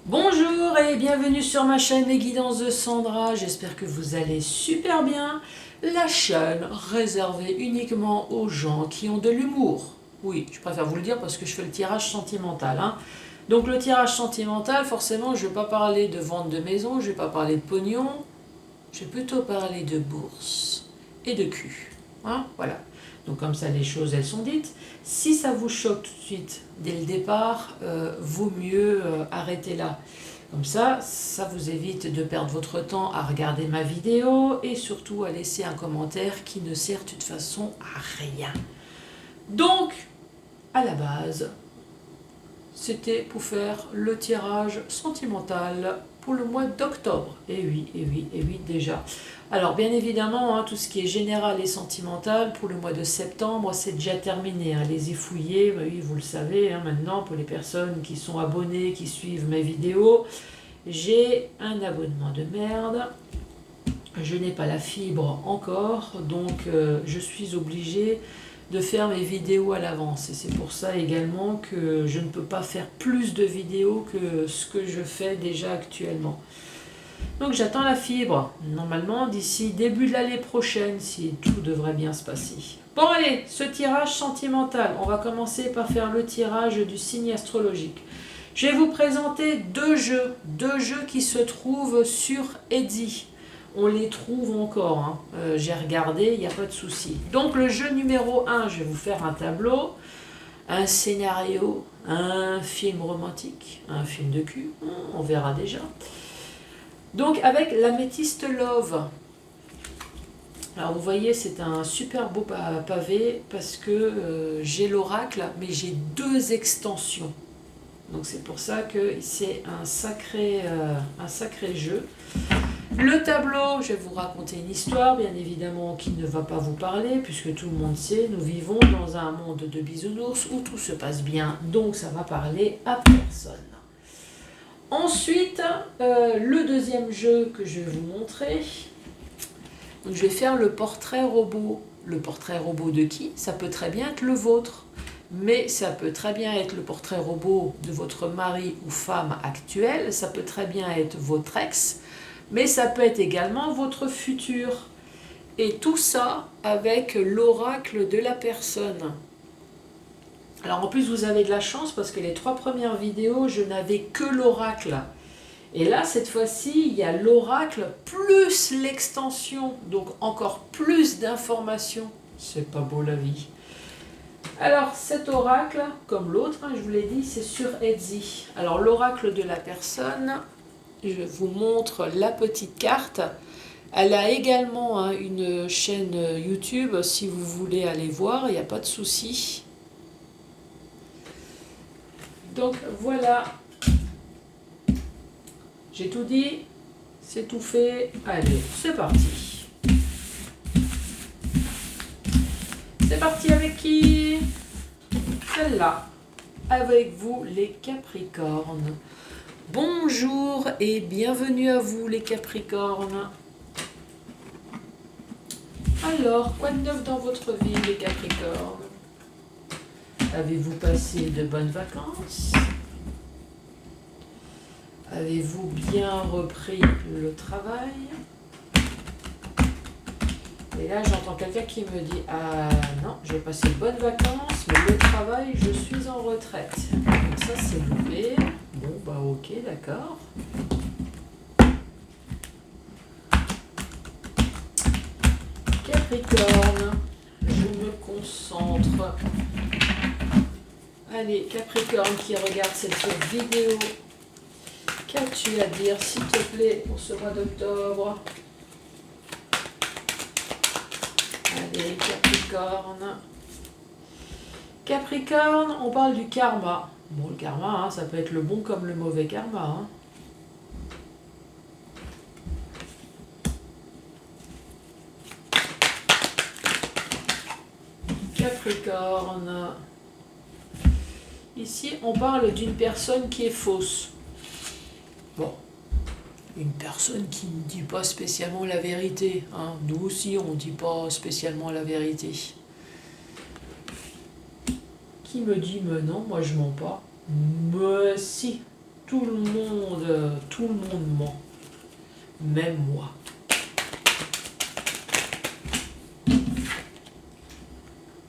Bonjour et bienvenue sur ma chaîne Les Guidances de Sandra, j'espère que vous allez super bien. La chaîne réservée uniquement aux gens qui ont de l'humour. Oui, je préfère vous le dire parce que je fais le tirage sentimental. Donc le tirage sentimental, forcément, je ne vais pas parler de vente de maison, je ne vais pas parler de pognon, je vais plutôt parler de bourse et de cul. Voilà. Donc comme ça, les choses, elles sont dites. Si ça vous choque tout de suite, dès le départ, vaut mieux arrêter là. Comme ça vous évite de perdre votre temps à regarder ma vidéo et surtout à laisser un commentaire qui ne sert de toute façon à rien. Donc, à la base, c'était pour faire le tirage sentimental pour le mois d'octobre. Et oui, déjà. Alors, bien évidemment, tout ce qui est général et sentimental pour le mois de septembre, c'est déjà terminé. Allez-y fouiller, oui, vous le savez, maintenant, pour les personnes qui sont abonnées, qui suivent mes vidéos, j'ai un abonnement de merde. Je n'ai pas la fibre encore, donc je suis obligée de faire mes vidéos à l'avance. Et c'est pour ça également que je ne peux pas faire plus de vidéos que ce que je fais déjà actuellement. Donc j'attends la fibre, normalement d'ici début de l'année prochaine, si tout devrait bien se passer. Bon allez, ce tirage sentimental, on va commencer par faire le tirage du signe astrologique. Je vais vous présenter deux jeux qui se trouvent sur Etsy. On les trouve encore, j'ai regardé, il n'y a pas de souci. Donc le jeu numéro 1, je vais vous faire un tableau, un scénario, un film romantique, un film de cul, on verra déjà. Donc avec l'améthyste Love. Alors vous voyez, c'est un super beau pavé parce que j'ai l'oracle, mais j'ai deux extensions. Donc c'est pour ça que c'est un sacré jeu. Le tableau, je vais vous raconter une histoire, bien évidemment, qui ne va pas vous parler, puisque tout le monde sait, nous vivons dans un monde de bisounours où tout se passe bien, donc ça va parler à personne. Ensuite, le deuxième jeu que je vais vous montrer, donc je vais faire le portrait robot. Le portrait robot de qui? Ça peut très bien être le vôtre, mais ça peut très bien être le portrait robot de votre mari ou femme actuelle, ça peut très bien être votre ex, mais ça peut être également votre futur. Et tout ça avec l'oracle de la personne. Alors en plus vous avez de la chance parce que les 3 premières vidéos, je n'avais que l'oracle. Et là, cette fois-ci, il y a l'oracle plus l'extension, donc encore plus d'informations. C'est pas beau la vie. Alors cet oracle, comme l'autre, je vous l'ai dit, c'est sur Etsy. Alors l'oracle de la personne, je vous montre la petite carte. Elle a également une chaîne YouTube, si vous voulez aller voir, il n'y a pas de souci. Donc voilà, j'ai tout dit, c'est tout fait, allez, c'est parti. C'est parti avec qui? Celle-là, avec vous les Capricornes. Bonjour et bienvenue à vous les Capricornes. Alors, quoi de neuf dans votre vie les Capricornes? Avez-vous passé de bonnes vacances? Avez-vous bien repris le travail? Et là, j'entends quelqu'un qui me dit « Ah non, j'ai passé de bonnes vacances, mais le travail, je suis en retraite. » Donc ça, c'est loupé. Bon, bah ok, d'accord. Capricorne, je me concentre. Allez, Capricorne qui regarde cette vidéo, qu'as-tu à dire, s'il te plaît, pour ce mois d'octobre? Allez, Capricorne. Capricorne, on parle du karma. Bon, le karma, ça peut être le bon comme le mauvais karma. Capricorne. Ici, on parle d'une personne qui est fausse. Bon, une personne qui ne dit pas spécialement la vérité. Nous aussi, on ne dit pas spécialement la vérité. Qui me dit, mais non, moi je mens pas. Mais si, tout le monde ment. Même moi.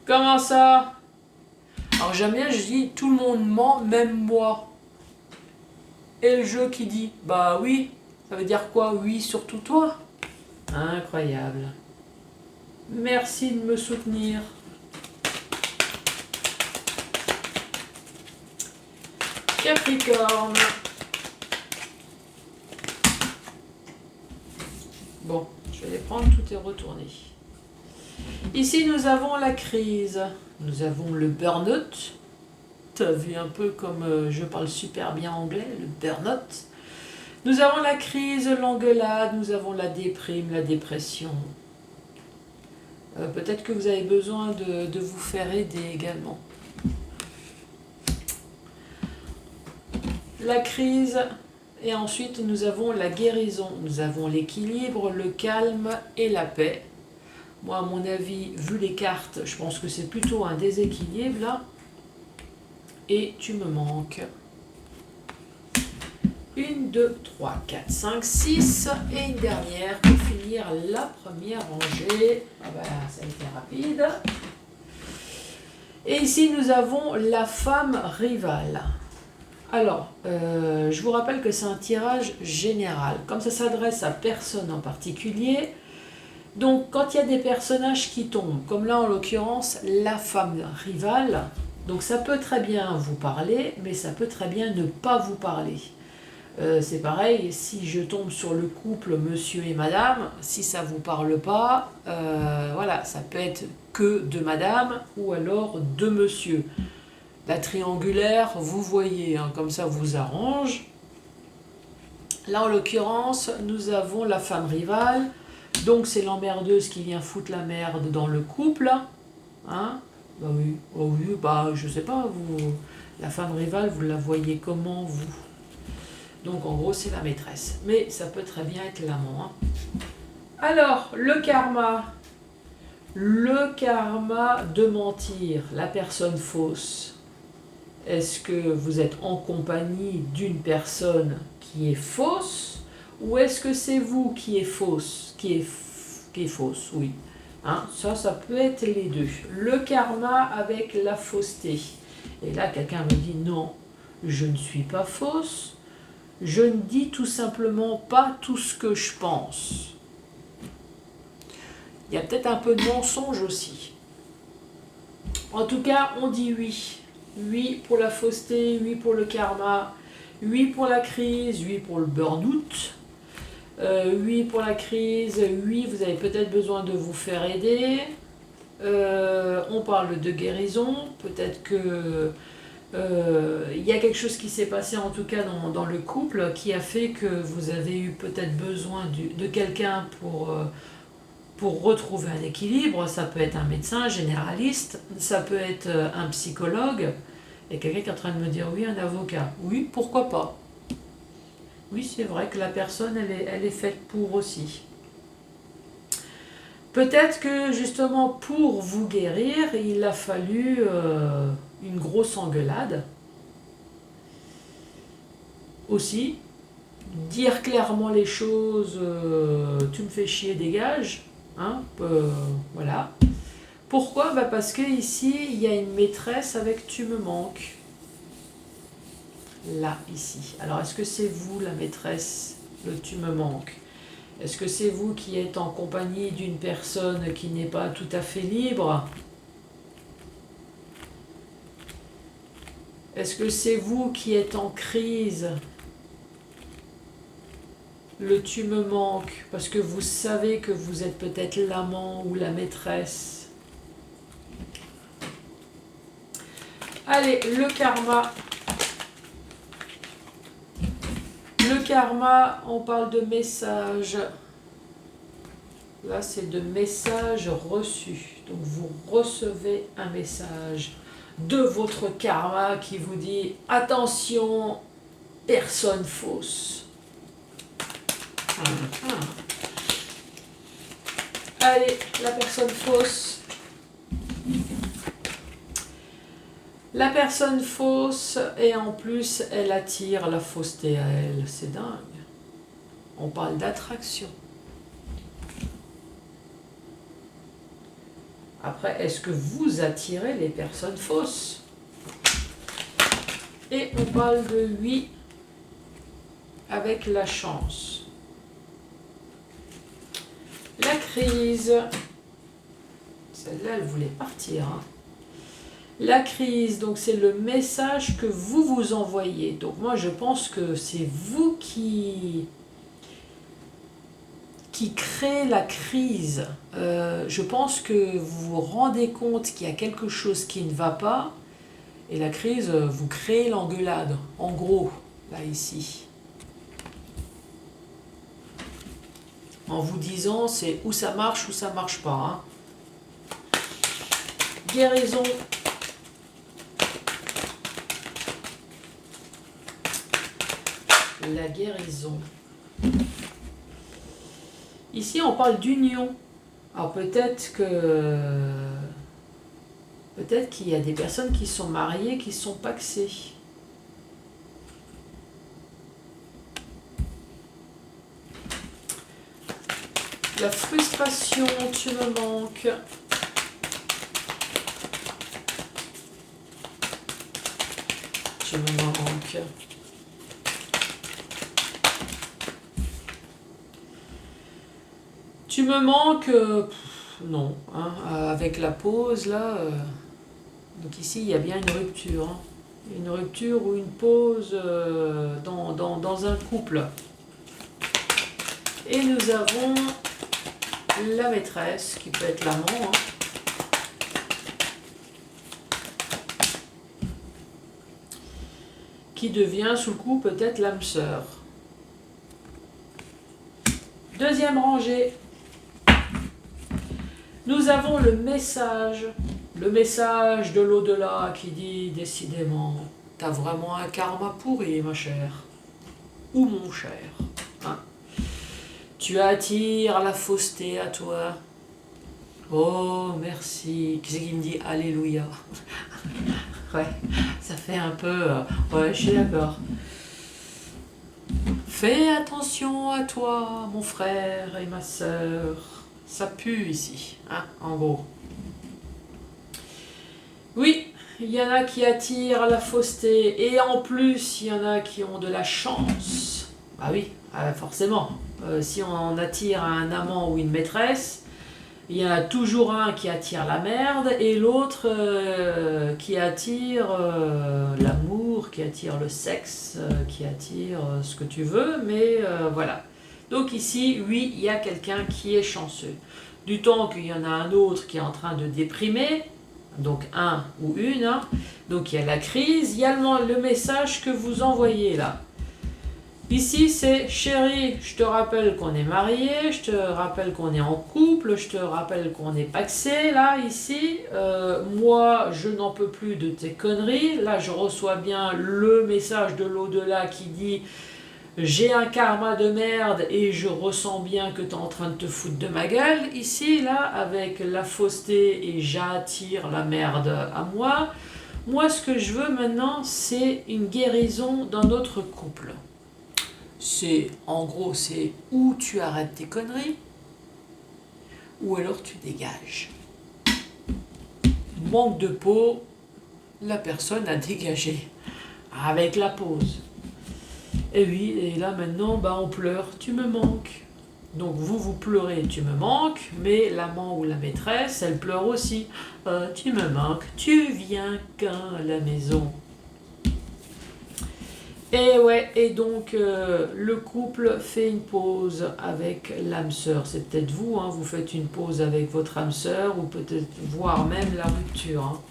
Comment ça? Alors j'aime bien, je dis tout le monde ment, même moi. Et le jeu qui dit, bah oui, ça veut dire quoi? Oui, surtout toi. Incroyable. Merci de me soutenir. Capricorne. Bon, je vais les prendre, tout est retourné. Ici, nous avons la crise. Nous avons le burn-out. Tu as vu un peu comme je parle super bien anglais, le burn-out. Nous avons la crise, l'engueulade, nous avons la déprime, la dépression. Peut-être que vous avez besoin de vous faire aider également. La crise, et ensuite nous avons la guérison. Nous avons l'équilibre, le calme et la paix. Moi, à mon avis, vu les cartes, je pense que c'est plutôt un déséquilibre là. Et tu me manques. 1, 2, 3, 4, 5, 6 et une dernière pour finir la première rangée. Ah ben, ça a été rapide. Et ici, nous avons la femme rivale. Alors, je vous rappelle que c'est un tirage général. Comme ça s'adresse à personne en particulier. Donc, quand il y a des personnages qui tombent, comme là en l'occurrence, la femme rivale, donc ça peut très bien vous parler, mais ça peut très bien ne pas vous parler. C'est pareil, si je tombe sur le couple monsieur et madame, si ça ne vous parle pas, voilà, ça peut être que de madame ou alors de monsieur. La triangulaire, vous voyez, hein, comme ça vous arrange. Là, en l'occurrence, nous avons la femme rivale. Donc, c'est l'emmerdeuse qui vient foutre la merde dans le couple. Hein? Bah oui, oh oui, bah je sais pas, vous, la femme rivale, vous la voyez comment, vous? Donc, en gros, c'est la maîtresse. Mais ça peut très bien être l'amant. Hein. Alors, le karma. Le karma de mentir, la personne fausse. Est-ce que vous êtes en compagnie d'une personne qui est fausse ou est-ce que c'est vous qui est fausse, qui est fausse, oui. Hein, ça peut être les deux. Le karma avec la fausseté. Et là, quelqu'un me dit non, je ne suis pas fausse, je ne dis tout simplement pas tout ce que je pense. Il y a peut-être un peu de mensonge aussi. En tout cas, on dit oui. Oui pour la fausseté, oui pour le karma, oui pour la crise, oui pour le burn-out, oui pour la crise, oui vous avez peut-être besoin de vous faire aider, on parle de guérison, peut-être que y a quelque chose qui s'est passé en tout cas dans le couple qui a fait que vous avez eu peut-être besoin de quelqu'un pour retrouver un équilibre. Ça peut être un médecin généraliste, ça peut être un psychologue, et quelqu'un qui est en train de me dire oui, un avocat. Oui, pourquoi pas? Oui, c'est vrai que la personne, elle est faite pour aussi. Peut-être que justement pour vous guérir, il a fallu une grosse engueulade. Aussi, dire clairement les choses, tu me fais chier, dégage. Hein, voilà. Pourquoi? Bah parce que ici il y a une maîtresse avec tu me manques. Là, ici. Alors, est-ce que c'est vous la maîtresse, le tu me manques? Est-ce que c'est vous qui êtes en compagnie d'une personne qui n'est pas tout à fait libre? Est-ce que c'est vous qui êtes en crise? Le tu me manques, parce que vous savez que vous êtes peut-être l'amant ou la maîtresse. Allez, le karma. Le karma, on parle de message. Là, c'est de message reçu. Donc, vous recevez un message de votre karma qui vous dit « Attention, personne fausse ». Allez, la personne fausse. La personne fausse et en plus elle attire la fausseté à elle. C'est dingue. On parle d'attraction. Après, est-ce que vous attirez les personnes fausses? Et on parle de oui avec la chance. La crise. Celle-là, elle voulait partir. Hein. La crise, donc c'est le message que vous vous envoyez. Donc moi, je pense que c'est vous qui crée la crise. Je pense que vous vous rendez compte qu'il y a quelque chose qui ne va pas et la crise, vous créez l'engueulade. En gros, là, ici. En vous disant, c'est où ça marche pas. Hein. Guérison. La guérison. Ici, on parle d'union. Alors peut-être qu'il y a des personnes qui sont mariées, qui sont pacsées. La frustration, tu me manques. Tu me manques. Tu me manques, non, hein, avec la pause là. Donc ici il y a bien une rupture, hein, une rupture ou une pause dans un couple. Et nous avons la maîtresse qui peut être l'amant. Hein. Qui devient sous le coup peut-être l'âme sœur. Deuxième rangée. Nous avons le message de l'au-delà qui dit décidément, t'as vraiment un karma pourri, ma chère, ou mon cher. Hein? Tu attires la fausseté à toi. Oh, merci. Qui c'est qui me dit Alléluia? Ouais, ça fait un peu... ouais, je suis d'accord. Fais attention à toi, mon frère et ma sœur. Ça pue ici, hein, en gros. Oui, il y en a qui attirent la fausseté. Et en plus, il y en a qui ont de la chance. Ah oui, forcément. Si on attire un amant ou une maîtresse, il y en a toujours un qui attire la merde et l'autre qui attire l'amour, qui attire le sexe, qui attire ce que tu veux. Mais voilà. Donc ici, oui, il y a quelqu'un qui est chanceux. Du temps qu'il y en a un autre qui est en train de déprimer, donc un ou une, hein, donc il y a la crise, il y a le message que vous envoyez là. Ici, c'est chérie, je te rappelle qu'on est mariés, je te rappelle qu'on est en couple, je te rappelle qu'on est pacsé, là, ici. Moi, je n'en peux plus de tes conneries. Là, je reçois bien le message de l'au-delà qui dit j'ai un karma de merde et je ressens bien que tu es en train de te foutre de ma gueule. Ici, là, avec la fausseté et j'attire la merde à moi. Moi, ce que je veux maintenant, c'est une guérison dans notre couple. C'est, en gros, c'est où tu arrêtes tes conneries, ou alors tu dégages. Manque de peau, la personne a dégagé, avec la pause. Et oui, et là maintenant, bah, on pleure, tu me manques. Donc vous pleurez, tu me manques, mais l'amant ou la maîtresse, elle pleure aussi. Tu me manques, tu viens quand à la maison? Et ouais, et donc le couple fait une pause avec l'âme sœur. C'est peut-être vous, hein, vous faites une pause avec votre âme sœur, ou peut-être voire même la rupture. Hein.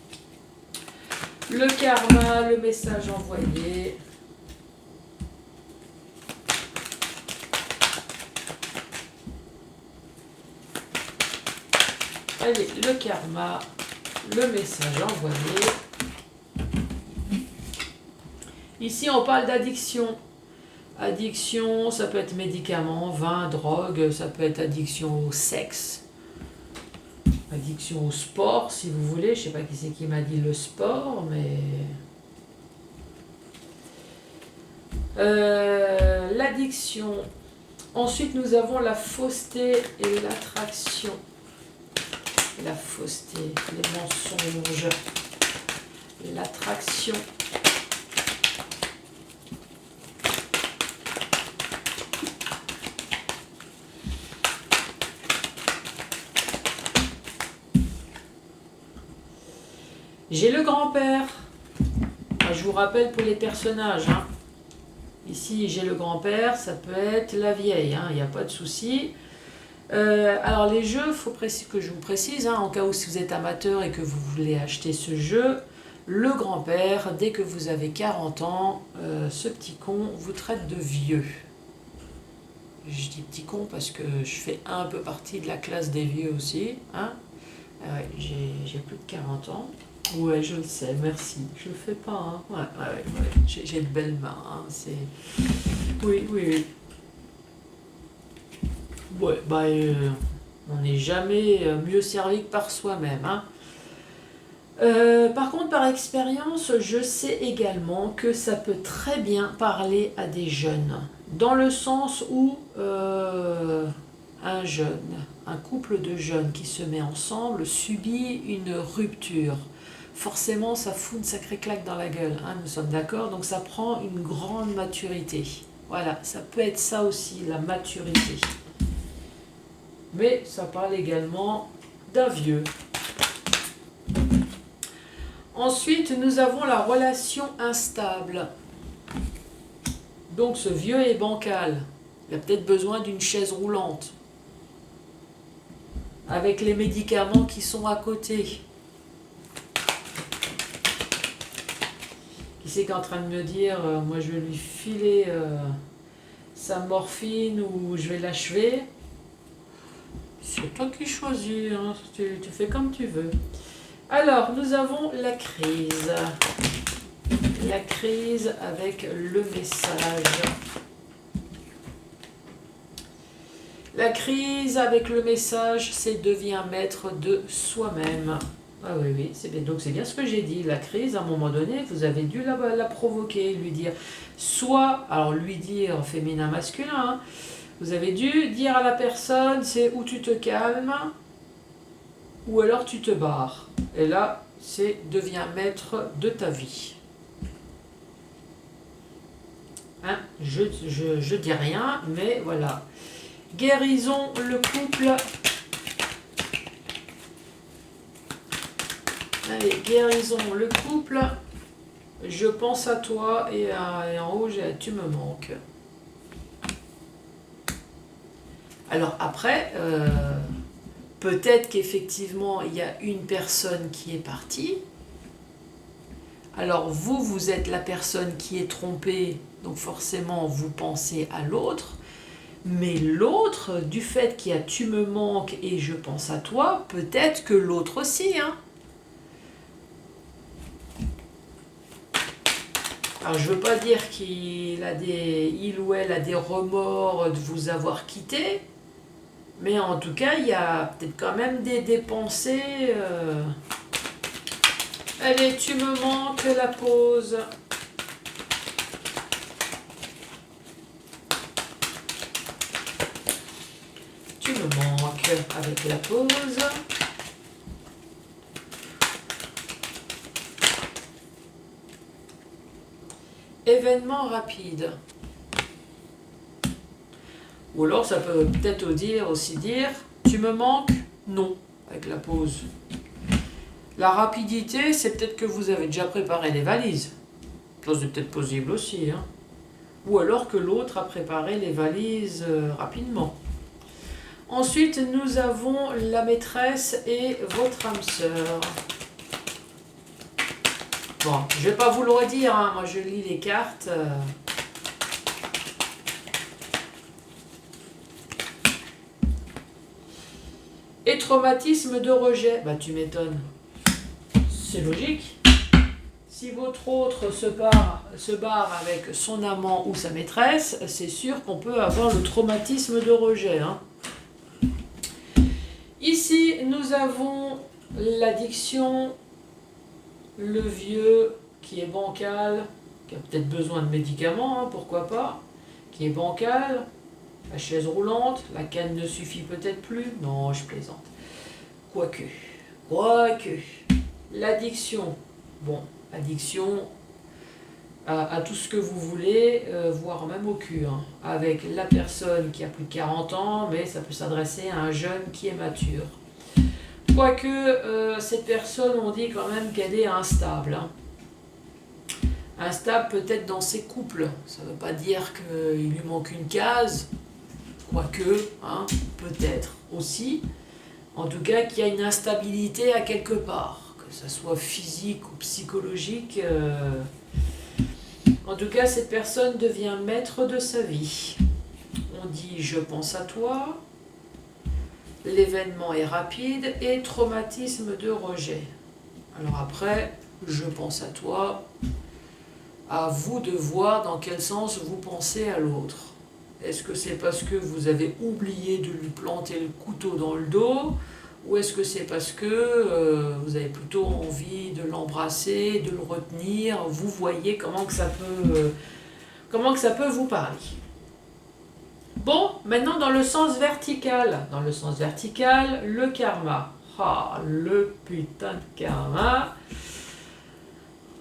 Le karma, le message envoyé. Allez, le karma, le message envoyé. Ici, on parle d'addiction. Addiction, ça peut être médicaments, vin, drogue, ça peut être addiction au sexe. Addiction au sport, si vous voulez. Je sais pas qui c'est qui m'a dit le sport, mais... l'addiction. Ensuite, nous avons la fausseté et l'attraction. La fausseté, les mensonges, l'attraction. J'ai le grand-père. Je vous rappelle pour les personnages. Hein. Ici, j'ai le grand-père, ça peut être la vieille, il n'y a pas de souci. Alors les jeux, il faut que je vous précise, en cas où si vous êtes amateur et que vous voulez acheter ce jeu, le grand-père, dès que vous avez 40 ans, ce petit con vous traite de vieux. Je dis petit con parce que je fais un peu partie de la classe des vieux aussi. Hein. Ouais, j'ai plus de 40 ans. Ouais, je le sais, merci. Je le fais pas, hein. Ouais. J'ai de belles mains, hein. C'est... Oui. Ouais, on n'est jamais mieux servi que par soi-même, hein. Par contre, par expérience, je sais également que ça peut très bien parler à des jeunes. Dans le sens où un couple de jeunes qui se met ensemble subit une rupture. Forcément, ça fout une sacrée claque dans la gueule, hein, nous sommes d'accord. Donc ça prend une grande maturité. Voilà, ça peut être ça aussi, la maturité. Mais ça parle également d'un vieux. Ensuite, nous avons la relation instable. Donc ce vieux est bancal. Il a peut-être besoin d'une chaise roulante. Avec les médicaments qui sont à côté. Qui c'est qui est en train de me dire, moi je vais lui filer sa morphine ou je vais l'achever? C'est toi qui choisis, hein. Tu fais comme tu veux. Alors, nous avons la crise. La crise avec le message. La crise avec le message, c'est devient maître de soi-même. Ah oui, c'est bien. Donc c'est bien ce que j'ai dit. La crise, à un moment donné, vous avez dû la provoquer, lui dire soit, alors lui dire féminin, masculin, hein, vous avez dû dire à la personne, c'est où tu te calmes, ou alors tu te barres. Et là, c'est deviens maître de ta vie. Hein, je dis rien, mais voilà. Guérison le couple. Allez, guérison le couple. Je pense à toi et en haut, tu me manques. Alors après, peut-être qu'effectivement, il y a une personne qui est partie. Alors vous êtes la personne qui est trompée, donc forcément, vous pensez à l'autre. Mais l'autre, du fait qu'il y a tu me manques et je pense à toi, peut-être que l'autre aussi, hein. Alors je veux pas dire qu'il ou elle a des remords de vous avoir quitté, mais en tout cas, il y a peut-être quand même des pensées. Allez, tu me manques, la pause. Tu me manques avec la pause. Événement rapide. Ou alors ça peut peut-être aussi dire tu me manques, non, avec la pause. La rapidité, c'est peut-être que vous avez déjà préparé les valises. Ça c'est peut-être possible aussi, hein. Ou alors que l'autre a préparé les valises rapidement. Ensuite, nous avons la maîtresse et votre âme sœur. Bon, je ne vais pas vous le redire, hein. Moi je lis les cartes. Et traumatisme de rejet. Bah tu m'étonnes. C'est logique. Si votre autre se barre avec son amant ou sa maîtresse, c'est sûr qu'on peut avoir le traumatisme de rejet, hein. Ici, nous avons l'addiction, le vieux qui est bancal, qui a peut-être besoin de médicaments, hein, pourquoi pas, qui est bancal, la chaise roulante, la canne ne suffit peut-être plus, non, je plaisante. Quoique, l'addiction, bon, addiction à tout ce que vous voulez, voire même au cul, hein, avec la personne qui a plus de 40 ans, mais ça peut s'adresser à un jeune qui est mature. Quoique, cette personne, on dit quand même qu'elle est instable. Hein. Instable peut-être dans ses couples, ça ne veut pas dire qu'il lui manque une case, quoique, hein, peut-être aussi. En tout cas, qu'il y a une instabilité à quelque part, que ce soit physique ou psychologique. En tout cas, cette personne devient maître de sa vie. On dit « je pense à toi », l'événement est rapide et traumatisme de rejet. Alors après, je pense à toi, à vous de voir dans quel sens vous pensez à l'autre. Est-ce que c'est parce que vous avez oublié de lui planter le couteau dans le dos, ou est-ce que c'est parce que vous avez plutôt envie de l'embrasser, de le retenir? Vous voyez comment que ça peut vous parler. Bon, maintenant dans le sens vertical. Dans le sens vertical, le karma. Ah, le putain de karma.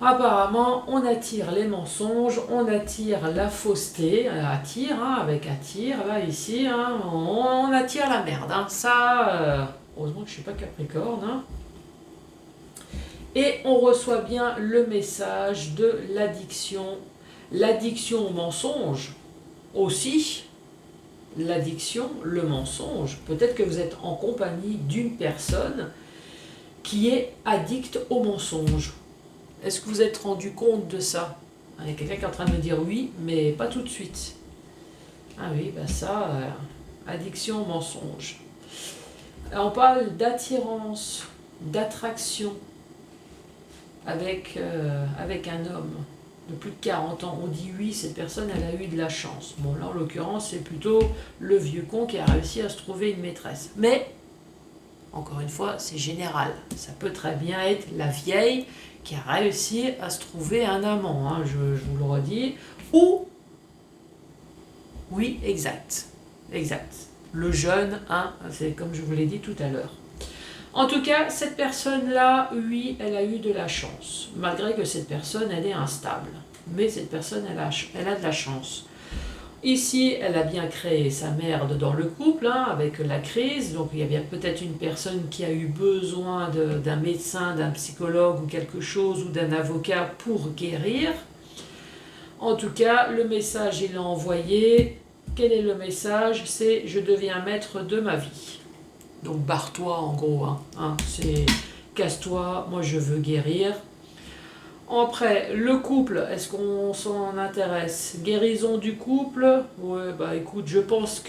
Apparemment, on attire les mensonges, on attire la fausseté, attire, hein, avec attire, là, ici, hein, on attire la merde. Hein, ça, heureusement que je ne suis pas Capricorne. Hein. Et on reçoit bien le message de l'addiction. L'addiction au mensonge aussi. L'addiction, le mensonge. Peut-être que vous êtes en compagnie d'une personne qui est addicte au mensonge. Est-ce que vous êtes rendu compte de ça? Il y a quelqu'un qui est en train de me dire oui, mais pas tout de suite. Ah oui, ben ça, addiction au mensonge. Alors on parle d'attirance, d'attraction avec un homme de plus de 40 ans. On dit oui, cette personne, elle a eu de la chance. Bon, là, en l'occurrence, c'est plutôt le vieux con qui a réussi à se trouver une maîtresse. Mais, encore une fois, c'est général. Ça peut très bien être la vieille qui a réussi à se trouver un amant, hein, je vous le redis, ou, oui, exact, le jeune, hein, c'est comme je vous l'ai dit tout à l'heure. En tout cas, cette personne-là, oui, elle a eu de la chance, malgré que cette personne, elle est instable, mais cette personne, elle a de la chance. Ici, elle a bien créé sa merde dans le couple, hein, avec la crise. Donc, il y a bien peut-être une personne qui a eu besoin d'un médecin, d'un psychologue ou quelque chose, ou d'un avocat pour guérir. En tout cas, le message, il l'a envoyé. Quel est le message? C'est « je deviens maître de ma vie ». Donc, barre-toi en gros. Hein, c'est « casse-toi, moi je veux guérir ». Après, le couple, est-ce qu'on s'en intéresse? Guérison du couple? Ouais, bah écoute, je pense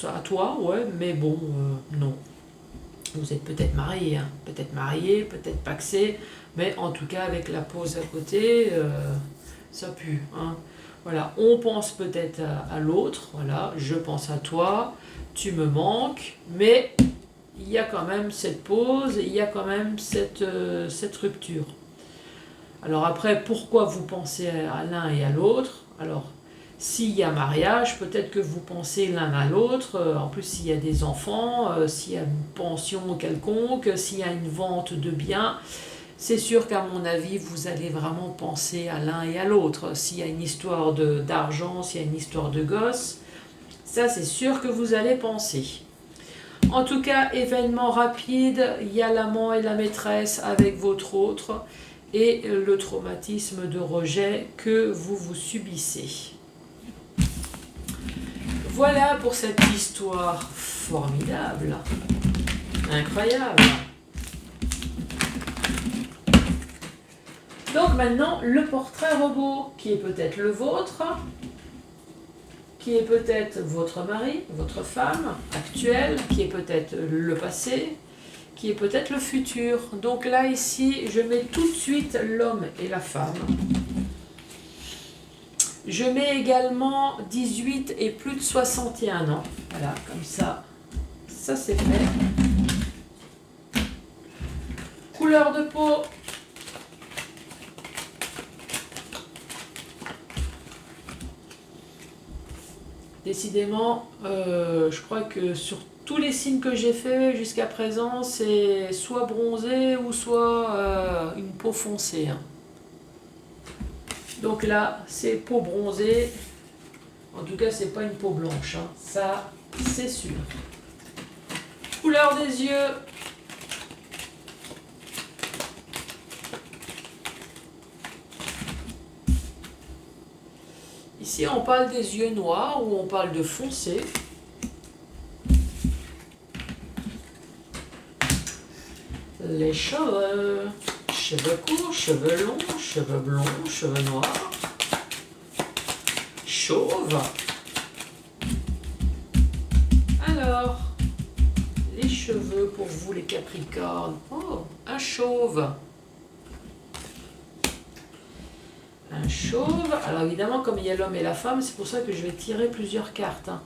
à toi, ouais, mais bon, non. Vous êtes peut-être mariés, hein, peut-être paxés, mais en tout cas, avec la pause à côté, ça pue, hein. Voilà, on pense peut-être à l'autre, voilà, je pense à toi, tu me manques, mais il y a quand même cette pause, il y a quand même cette rupture. Alors après, pourquoi vous pensez à l'un et à l'autre? Alors, s'il y a mariage, peut-être que vous pensez l'un à l'autre, en plus s'il y a des enfants, s'il y a une pension quelconque, s'il y a une vente de biens, c'est sûr qu'à mon avis, vous allez vraiment penser à l'un et à l'autre. S'il y a une histoire d'argent, s'il y a une histoire de gosse, ça c'est sûr que vous allez penser. En tout cas, événement rapide, il y a l'amant et la maîtresse avec votre autre, et le traumatisme de rejet que vous subissez. Voilà pour cette histoire formidable, incroyable. Donc maintenant, le portrait robot, qui est peut-être le vôtre, qui est peut-être votre mari, votre femme actuelle, qui est peut-être le passé, qui est peut-être le futur. Donc là, ici, je mets tout de suite l'homme et la femme. Je mets également 18 et plus de 61 ans. Voilà, comme ça ça c'est fait. Couleur de peau. Décidément, je crois que sur tous les signes que j'ai fait jusqu'à présent, c'est soit bronzé ou soit une peau foncée. Hein. Donc là, c'est peau bronzée. En tout cas, c'est pas une peau blanche. Hein. Ça, c'est sûr. Couleur des yeux. Ici, on parle des yeux noirs ou on parle de foncé. Les cheveux. Cheveux courts, cheveux longs, cheveux blonds, cheveux noirs. Chauve. Alors, les cheveux pour vous les Capricornes. Oh, un chauve. Un chauve. Alors évidemment, comme il y a l'homme et la femme, c'est pour ça que je vais tirer plusieurs cartes. Hein.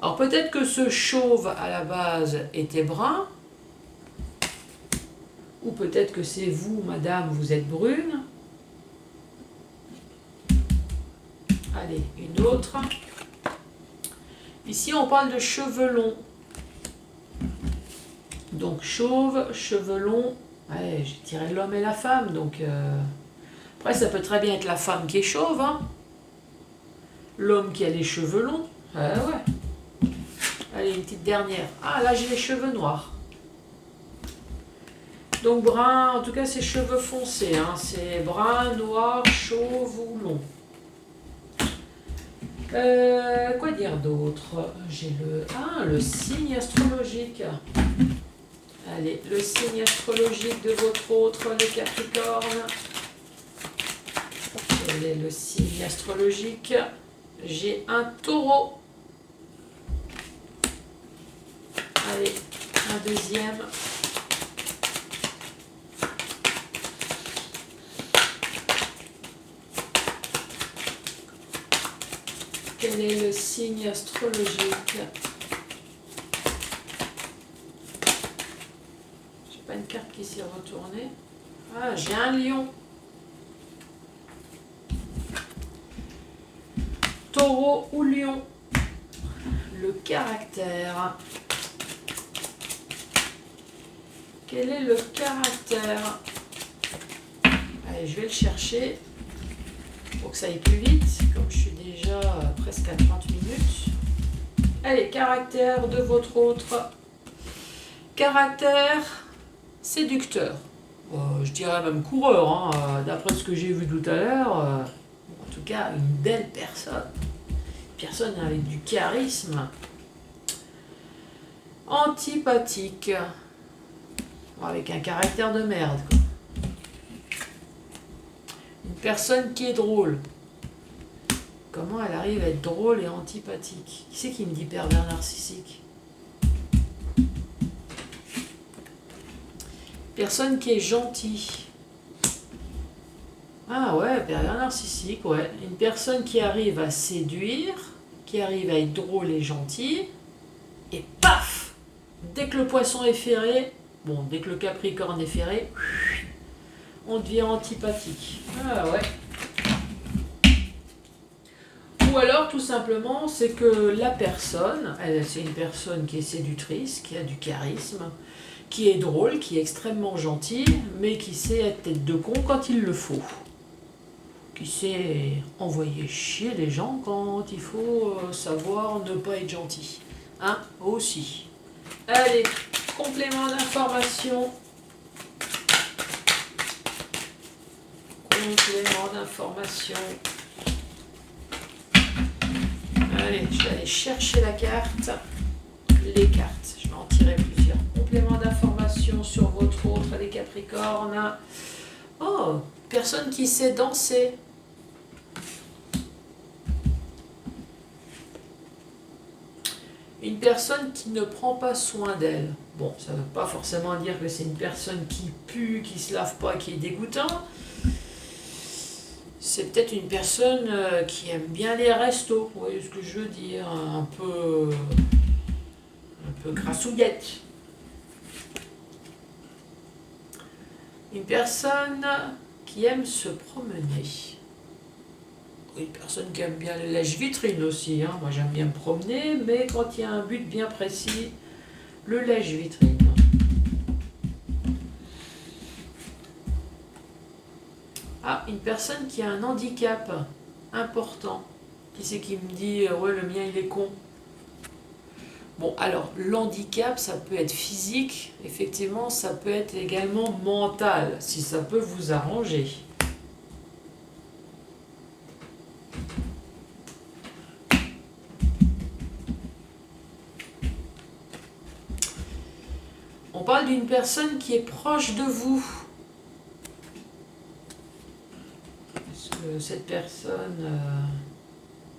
Alors peut-être que ce chauve à la base était brun. Ou peut-être que c'est vous, madame, vous êtes brune. Allez, une autre. Ici, on parle de cheveux longs. Donc chauve, cheveux longs. Ouais, j'ai tiré l'homme et la femme, donc... Après, ça peut très bien être la femme qui est chauve, hein. L'homme qui a les cheveux longs. Ah ouais. Allez, une petite dernière. Ah, là, j'ai les cheveux noirs. Donc brun, en tout cas, c'est cheveux foncés. Hein. C'est brun, noir, chauve ou long. Quoi dire d'autre? J'ai le signe astrologique. Allez, le signe astrologique de votre autre, le Capricorne. Quel est le signe astrologique? J'ai un taureau. Allez, un deuxième. Quel est le signe astrologique? J'ai pas une carte qui s'est retournée. Ah, j'ai un lion. Taureau ou lion. Le caractère. Quel est le caractère? Allez, je vais le chercher pour que ça aille plus vite, comme je suis déjà presque à 30 minutes. Allez, caractère de votre autre. Caractère séducteur. Je dirais même coureur, hein, d'après ce que j'ai vu tout à l'heure. En tout cas, une belle personne. Une personne avec du charisme. Antipathique. Avec un caractère de merde, quoi. Une personne qui est drôle. Comment elle arrive à être drôle et antipathique? Qui c'est qui me dit pervers narcissique? Personne qui est gentil. Ah ouais, pervers narcissique, ouais. Une personne qui arrive à séduire, qui arrive à être drôle et gentil, et paf! Dès que le poisson est ferré, bon, dès que le Capricorne est ferré, on devient antipathique. Ah ouais. Ou alors, tout simplement, c'est que la personne, c'est une personne qui est séductrice, qui a du charisme, qui est drôle, qui est extrêmement gentille, mais qui sait être tête de con quand il le faut. Qui sait envoyer chier les gens quand il faut savoir ne pas être gentil. Hein, aussi. Allez, complément d'information. Complément d'information. Allez, je vais aller chercher la carte. Les cartes. Je vais en tirer plusieurs. Complément d'information sur votre autre, les Capricornes. Oh, personne qui sait danser. Une personne qui ne prend pas soin d'elle. Bon, ça ne veut pas forcément dire que c'est une personne qui pue, qui se lave pas, qui est dégoûtant. C'est peut-être une personne qui aime bien les restos, vous voyez ce que je veux dire, un peu grassouillette. Une personne qui aime se promener. Une personne qui aime bien les lèche-vitrines aussi. Hein. Moi, j'aime bien me promener, mais quand il y a un but bien précis, le lèche-vitrine. Ah, une personne qui a un handicap important. Qui c'est qui me dit ouais, le mien, il est con. Bon, alors, l'handicap, ça peut être physique. Effectivement, ça peut être également mental, si ça peut vous arranger. On parle d'une personne qui est proche de vous. Est-ce que cette personne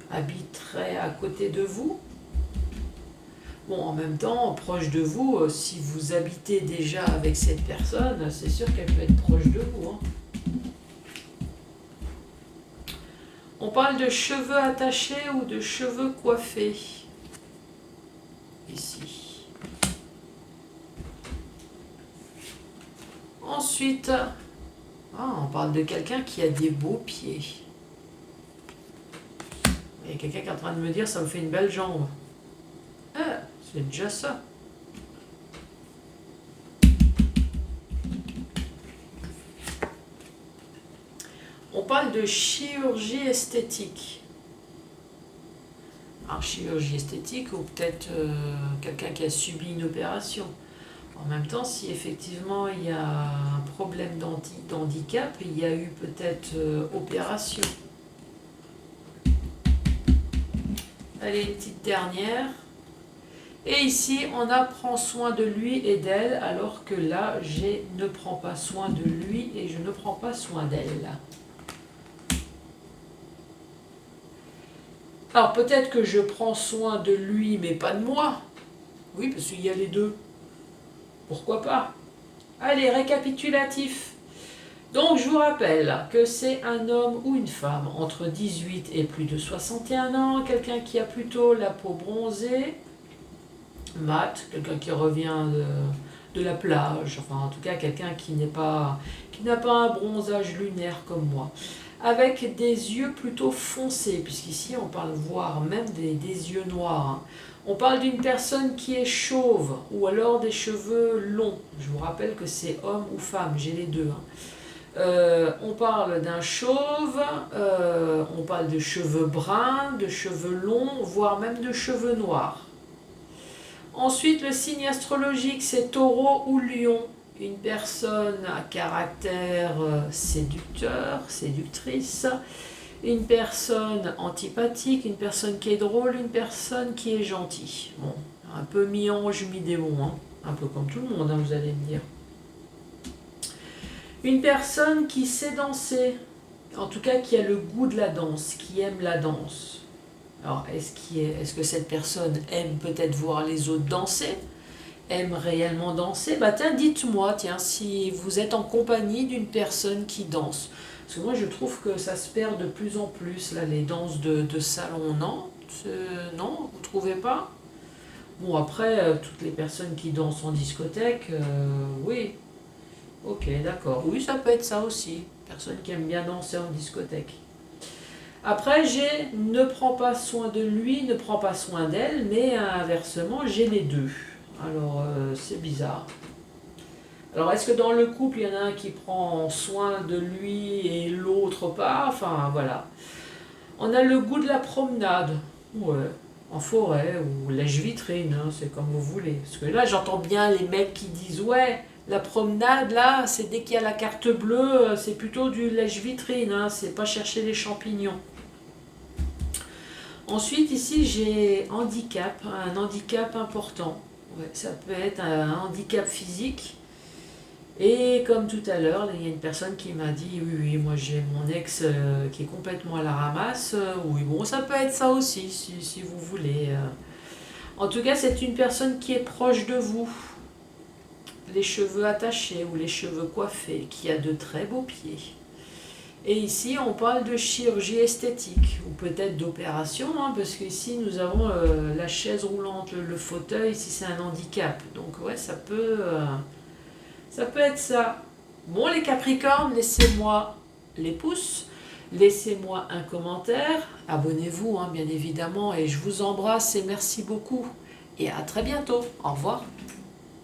habiterait à côté de vous? Bon, en même temps, proche de vous, si vous habitez déjà avec cette personne, c'est sûr qu'elle peut être proche de vous. Hein. On parle de cheveux attachés ou de cheveux coiffés. Ici. Ensuite, on parle de quelqu'un qui a des beaux pieds. Il y a quelqu'un qui est en train de me dire, ça me fait une belle jambe. Ah, c'est déjà ça. On parle de chirurgie esthétique. Alors, chirurgie esthétique ou peut-être quelqu'un qui a subi une opération. En même temps, si effectivement il y a un problème d'handicap, il y a eu peut-être opération. Allez, une petite dernière. Et ici, on prend soin de lui et d'elle, alors que là, je ne prends pas soin de lui et je ne prends pas soin d'elle. Alors peut-être que je prends soin de lui, mais pas de moi. Oui, parce qu'il y a les deux. Pourquoi pas? Allez, récapitulatif. Donc je vous rappelle que c'est un homme ou une femme entre 18 et plus de 61 ans, quelqu'un qui a plutôt la peau bronzée, mat, quelqu'un qui revient de la plage, enfin en tout cas quelqu'un qui n'a pas un bronzage lunaire comme moi, avec des yeux plutôt foncés, puisqu'ici on parle voire même des yeux noirs. Hein. On parle d'une personne qui est chauve ou alors des cheveux longs. Je vous rappelle que c'est homme ou femme, j'ai les deux. Hein. On parle d'un chauve, on parle de cheveux bruns, de cheveux longs, voire même de cheveux noirs. Ensuite, le signe astrologique, c'est taureau ou lion. Une personne à caractère séducteur, séductrice. Une personne antipathique, une personne qui est drôle, une personne qui est gentille. Bon, un peu mi-ange, mi-démon, hein. Un peu comme tout le monde, hein, vous allez me dire. Une personne qui sait danser, en tout cas qui a le goût de la danse, qui aime la danse. Alors, est-ce que cette personne aime peut-être voir les autres danser? Aime réellement danser? Bah tiens, dites-moi, tiens, si vous êtes en compagnie d'une personne qui danse. Parce que moi, je trouve que ça se perd de plus en plus, là, les danses de salon, non? Non, vous trouvez pas? Bon, après, toutes les personnes qui dansent en discothèque, oui. Ok, d'accord. Oui, ça peut être ça aussi. Personne qui aime bien danser en discothèque. Après, ne prend pas soin de lui, ne prend pas soin d'elle, mais inversement, j'ai les deux. Alors, c'est bizarre. Alors, est-ce que dans le couple, il y en a un qui prend soin de lui et l'autre pas? Enfin, voilà. On a le goût de la promenade. Ouais, en forêt ou lèche-vitrine, hein, c'est comme vous voulez. Parce que là, j'entends bien les mecs qui disent « Ouais, la promenade, là, c'est dès qu'il y a la carte bleue, c'est plutôt du lèche-vitrine, hein, c'est pas chercher les champignons. » Ensuite, ici, j'ai handicap, un handicap important. Ouais, ça peut être un handicap physique. Et comme tout à l'heure, il y a une personne qui m'a dit « Oui, moi j'ai mon ex qui est complètement à la ramasse. Oui, bon, ça peut être ça aussi, si vous voulez. En tout cas, c'est une personne qui est proche de vous. Les cheveux attachés ou les cheveux coiffés, qui a de très beaux pieds. Et ici, on parle de chirurgie esthétique, ou peut-être d'opération, hein, parce qu'ici, nous avons la chaise roulante, le fauteuil, ici c'est un handicap. Donc ouais, ça peut être ça. Bon les Capricornes, laissez-moi les pouces, laissez-moi un commentaire, abonnez-vous hein, bien évidemment, et je vous embrasse et merci beaucoup. Et à très bientôt. Au revoir.